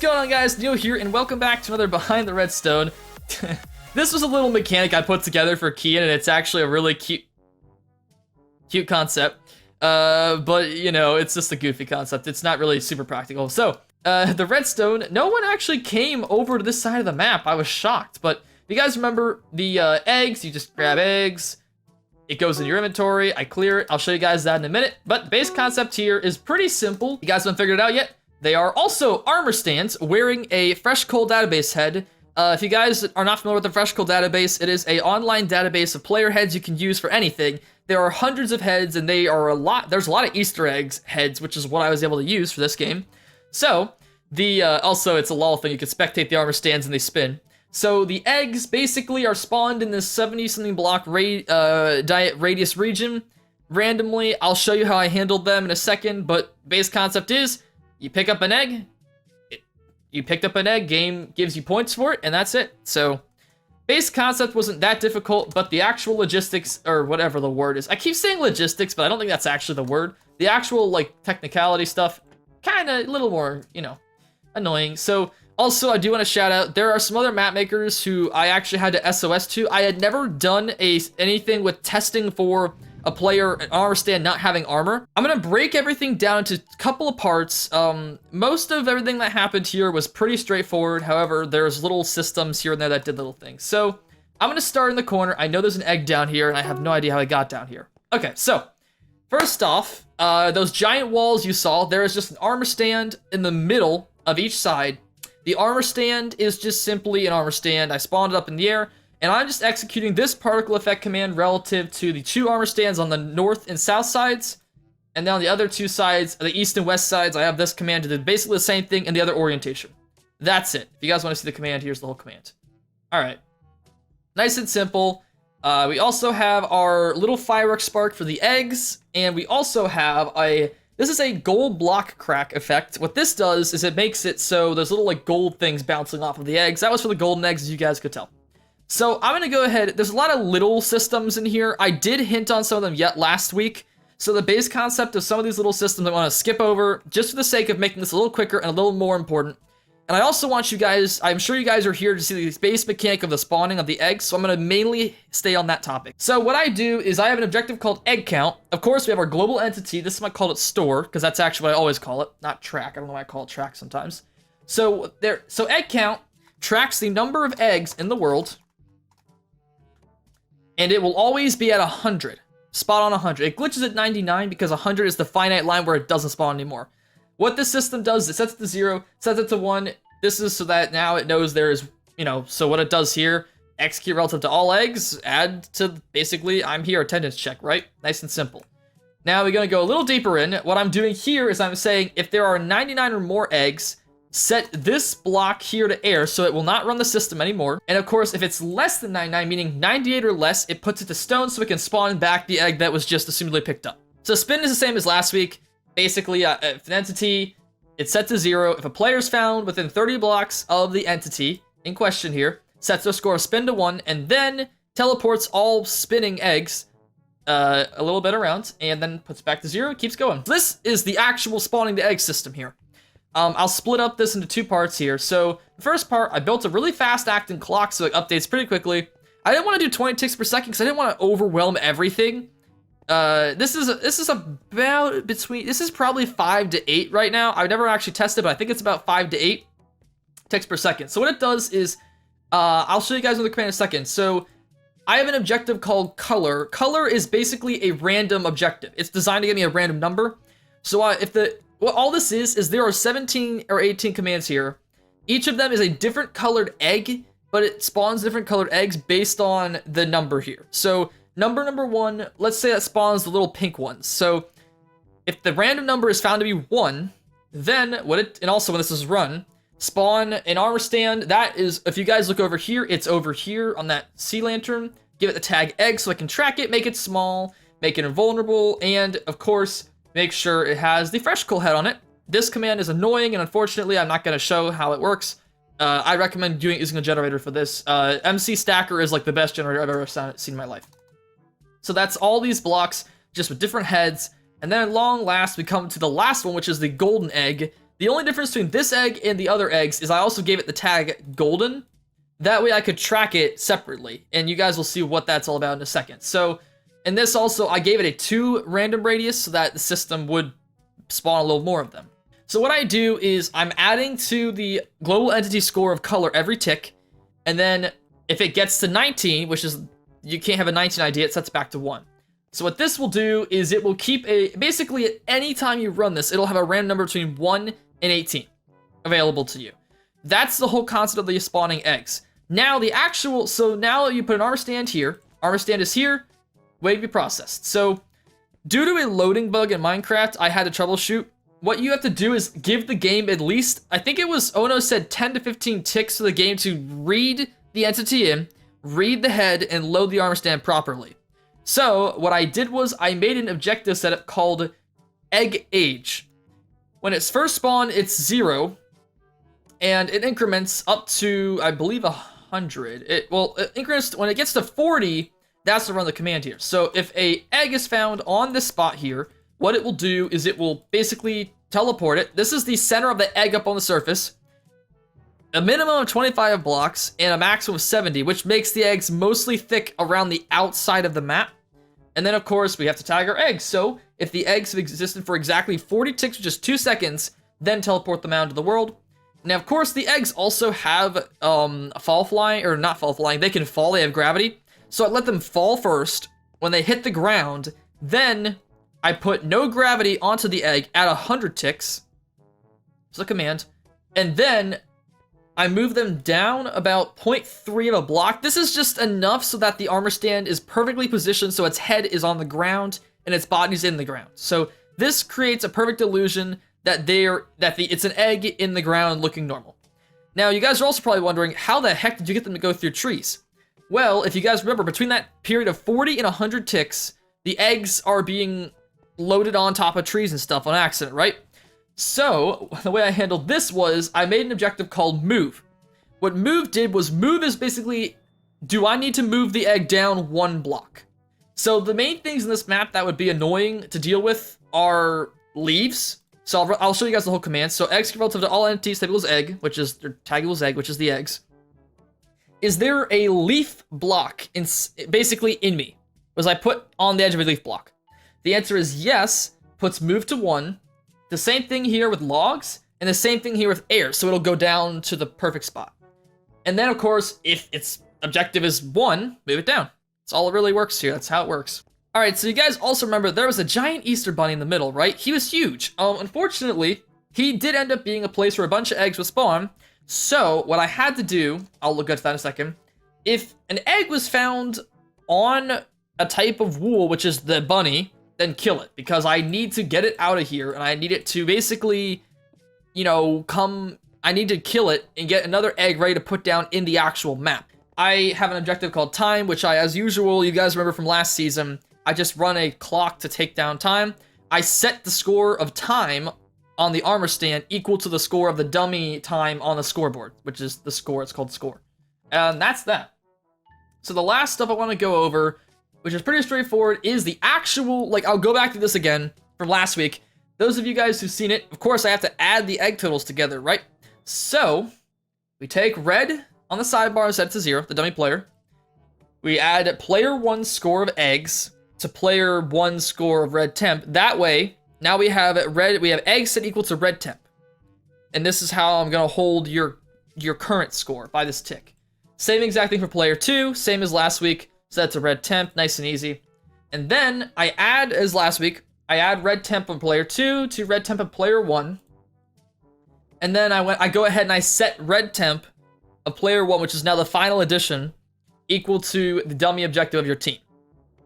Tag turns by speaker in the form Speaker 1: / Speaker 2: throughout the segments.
Speaker 1: going on, guys? Neo here, and welcome back to another Behind the Redstone. This was a little mechanic I put together for Kian, and it's actually a really cute concept. But, you know, it's just a goofy concept. It's not really super practical. So, the redstone, no one actually came over to this side of the map. I was shocked. But if you guys remember the eggs, you just grab eggs. It goes in your inventory. I clear it. I'll show you guys that in a minute. But the base concept here is pretty simple. You guys haven't figured it out yet? They are also armor stands wearing a fresh coal database head. If you guys are not familiar with the fresh coal database, it is an online database of player heads you can use for anything. There are hundreds of heads, and they are there's a lot of Easter eggs heads, which is what I was able to use for this game. So, also it's a LOL thing, you can spectate the armor stands and they spin. So the eggs basically are spawned in this 70-something block radius region randomly. I'll show you how I handled them in a second, but base concept is, you pick up an egg, you picked up an egg, game gives you points for it, and that's it. So, base concept wasn't that difficult, but the actual logistics, or whatever the word is, I keep saying logistics, but I don't think that's actually the word. The actual, like, technicality stuff, kinda a little more, you know, annoying. So, also, I do want to shout out, there are some other map makers who I actually had to SOS to. I had never done anything with testing for a player, an armor stand not having armor. I'm gonna break everything down into a couple of parts. Most of everything that happened here was pretty straightforward. However, there's little systems here and there that did little things. So, I'm gonna start in the corner. I know there's an egg down here, and I have no idea how I got down here. Okay, so, first off, those giant walls you saw, there is just an armor stand in the middle of each side. The armor stand is just simply an armor stand. I spawned it up in the air, and I'm just executing this particle effect command relative to the two armor stands on the north and south sides. And then on the other two sides, the east and west sides, I have this command to do basically the same thing in the other orientation. That's it. If you guys want to see the command, here's the whole command. Alright. Nice and simple. We also have our little fireworks spark for the eggs, and we also have this is a gold block crack effect. What this does is it makes it so there's little like gold things bouncing off of the eggs. That was for the golden eggs, as you guys could tell. So I'm gonna go ahead, there's a lot of little systems in here. I did hint on some of them yet last week. So the base concept of some of these little systems I wanna skip over just for the sake of making this a little quicker and a little more important. And I also want you guys, I'm sure you guys are here to see the base mechanic of the spawning of the eggs, so I'm gonna mainly stay on that topic. So what I do is I have an objective called egg count. Of course, we have our global entity. This is why I call it store, because that's actually what I always call it, not track. I don't know why I call it track sometimes. So egg count tracks the number of eggs in the world, and it will always be at 100. Spot on 100. It glitches at 99 because 100 is the finite line where it doesn't spawn anymore. What this system does is it sets it to 0, sets it to 1. This is so that now it knows there is, you know, so what it does here, execute relative to all eggs, add to basically, I'm here, attendance check, right? Nice and simple. Now we're going to go a little deeper in. What I'm doing here is I'm saying if there are 99 or more eggs, set this block here to air so it will not run the system anymore. And of course, if it's less than 99, meaning 98 or less, it puts it to stone so it can spawn back the egg that was just assumedly picked up. So spin is the same as last week. Basically, if an entity, it's set to 0. If a player is found within 30 blocks of the entity in question here, sets their score of spin to 1, and then teleports all spinning eggs a little bit around, and then puts back to 0, keeps going. This is the actual spawning the egg system here. I'll split up this into two parts here. So, the first part, I built a really fast acting clock so it updates pretty quickly. I didn't want to do 20 ticks per second because I didn't want to overwhelm everything. This is probably 5 to 8 right now. I've never actually tested, but I think it's about 5 to 8 ticks per second. So what it does is, I'll show you guys another command in a second. So, I have an objective called color. Color is basically a random objective. It's designed to give me a random number. So, what all this is there are 17 or 18 commands here. Each of them is a different colored egg, but it spawns different colored eggs based on the number here. So, number 1, let's say that spawns the little pink ones. So, if the random number is found to be 1, then and also when this is run, spawn an armor stand. That is, if you guys look over here, it's over here on that sea lantern. Give it the tag egg so I can track it, make it small, make it invulnerable, and of course, make sure it has the fresh coal head on it. This command is annoying, and unfortunately, I'm not going to show how it works. I recommend using a generator for this. MC Stacker is like the best generator I've ever seen in my life. So that's all these blocks, just with different heads. And then at long last, we come to the last one, which is the golden egg. The only difference between this egg and the other eggs is I also gave it the tag golden. That way I could track it separately, and you guys will see what that's all about in a second. So, and this also, I gave it a 2 random radius so that the system would spawn a little more of them. So what I do is I'm adding to the global entity score of color every tick, and then if it gets to 19, which is, you can't have a 19 ID, it sets back to 1. So what this will do is it will keep basically at any time you run this, it'll have a random number between 1 and 18 available to you. That's the whole concept of the spawning eggs. Now so now you put an armor stand here, armor stand is here, waiting to be processed. So due to a loading bug in Minecraft, I had to troubleshoot. What you have to do is give the game at least, I think it was, Ono said 10 to 15 ticks for the game to read the entity in, read the head, and load the armor stand properly. So what I did was I made an objective setup called Egg Age. When it's first spawned, it's 0, and it increments up to, I believe, 100. It increments, when it gets to 40, that's to run the command here. So if a egg is found on this spot here, what it will do is it will basically teleport it. This is the center of the egg up on the surface. A minimum of 25 blocks and a maximum of 70, which makes the eggs mostly thick around the outside of the map. And then, of course, we have to tag our eggs. So if the eggs have existed for exactly 40 ticks, which is 2 seconds, then teleport them out into the world. Now, of course, the eggs also have fall flying, or not fall flying, they can fall, they have gravity. So I let them fall first. When they hit the ground, then I put no gravity onto the egg at 100 ticks. It's a command. And then I move them down about 0.3 of a block. This is just enough so that the armor stand is perfectly positioned so its head is on the ground and its body's in the ground. So this creates a perfect illusion that it's an egg in the ground looking normal. Now, you guys are also probably wondering, how the heck did you get them to go through trees? Well, if you guys remember, between that period of 40 and 100 ticks, the eggs are being loaded on top of trees and stuff on accident, right? So, the way I handled this was, I made an objective called Move. What Move did was, Move is basically, do I need to move the egg down 1 block? So the main things in this map that would be annoying to deal with are leaves. So I'll show you guys the whole command. So eggs relative to all entities tag equals egg, which is, or tag equals egg, which is the eggs. Is there a leaf block basically in me? Was I put on the edge of a leaf block? The answer is yes, puts move to 1. The same thing here with logs, and the same thing here with air, so it'll go down to the perfect spot. And then, of course, if its objective is 1, move it down. That's all it really works here. That's how it works. All right, so you guys also remember there was a giant Easter bunny in the middle, right? He was huge. Unfortunately, he did end up being a place where a bunch of eggs would spawn. So what I had to do, I'll look at that in a second. If an egg was found on a type of wool, which is the bunny, then kill it, because I need to get it out of here, and I need it to basically, I need to kill it and get another egg ready to put down in the actual map. I have an objective called time, which as usual, you guys remember from last season, I just run a clock to take down time. I set the score of time on the armor stand equal to the score of the dummy time on the scoreboard, which is the score, it's called score. And that's that. So the last stuff I want to go over, which is pretty straightforward, is the actual, I'll go back to this again from last week. Those of you guys who've seen it, of course, I have to add the egg totals together, right? So, we take red on the sidebar and set it to 0, the dummy player. We add player 1 score of eggs to player 1 score of red temp. That way, now we have eggs set equal to red temp. And this is how I'm gonna hold your current score by this tick. Same exact thing for player 2, same as last week. Set to red temp, nice and easy. And then I add, as last week, I add red temp on player 2 to red temp on player 1. And then I go ahead and I set red temp of player 1, which is now the final addition, equal to the dummy objective of your team.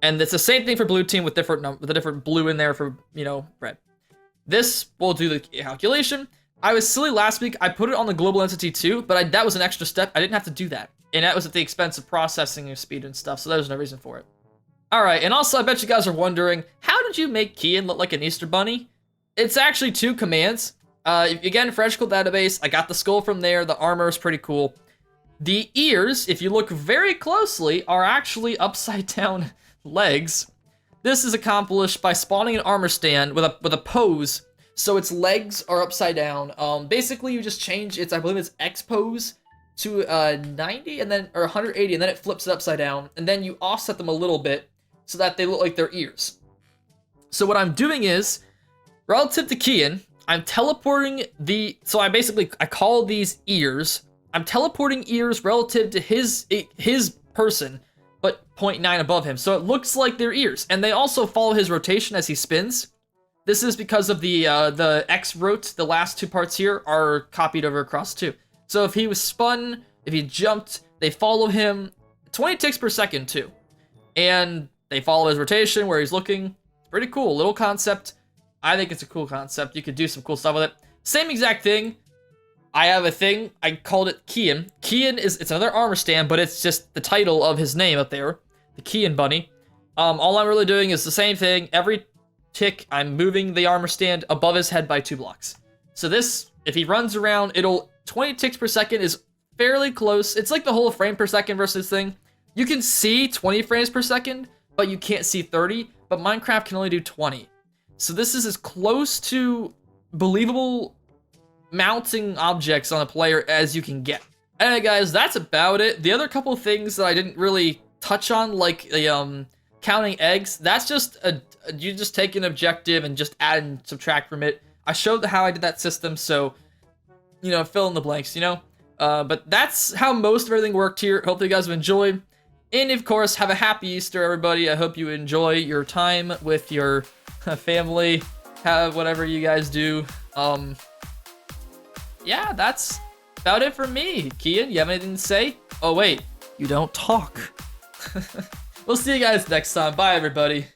Speaker 1: And it's the same thing for blue team with a different blue in there for, red. This will do the calculation. I was silly last week. I put it on the global entity too, but that was an extra step. I didn't have to do that. And that was at the expense of processing speed and stuff, so there's no reason for it. Alright, and also I bet you guys are wondering, how did you make Kian look like an Easter bunny? It's actually 2 commands. Again, Freshcool database, I got the skull from there, the armor is pretty cool. The ears, if you look very closely, are actually upside down legs. This is accomplished by spawning an armor stand with a pose, So its legs are upside down. Basically you just change its, I believe it's X pose to 90 and then, or 180, and then it flips it upside down, and then you offset them a little bit so that they look like their ears. So what I'm doing is, relative to Kian, I'm teleporting so I call these ears. I'm teleporting ears relative to his person, but 0.9 above him. So it looks like they're ears. And they also follow his rotation as he spins. This is because of the X rot, the last two parts here are copied over across too. So if he was spun, if he jumped, they follow him 20 ticks per second too. And they follow his rotation where he's looking. It's pretty cool, little concept. I think it's a cool concept. You could do some cool stuff with it. Same exact thing. I have a thing, I called it Kian. Kian it's another armor stand, but it's just the title of his name up there. The Kian bunny. All I'm really doing is the same thing. Every tick, I'm moving the armor stand above his head by 2 blocks. So this, if he runs around, 20 ticks per second is fairly close. It's like the whole frame per second versus thing. You can see 20 frames per second, but you can't see 30, but Minecraft can only do 20. So this is as close to believable mounting objects on a player as you can get. Anyway guys, that's about it. The other couple of things that I didn't really touch on, like the counting eggs, that's just you just take an objective and just add and subtract from it. I showed how I did that system, so you know, fill in the blanks, you know. But that's how most of everything worked here. Hopefully you guys have enjoyed. And of course, have a happy Easter, everybody. I hope you enjoy your time with your family. Have whatever you guys do. Yeah, that's about it for me. Kian, you have anything to say? Oh wait, you don't talk. We'll see you guys next time. Bye, everybody.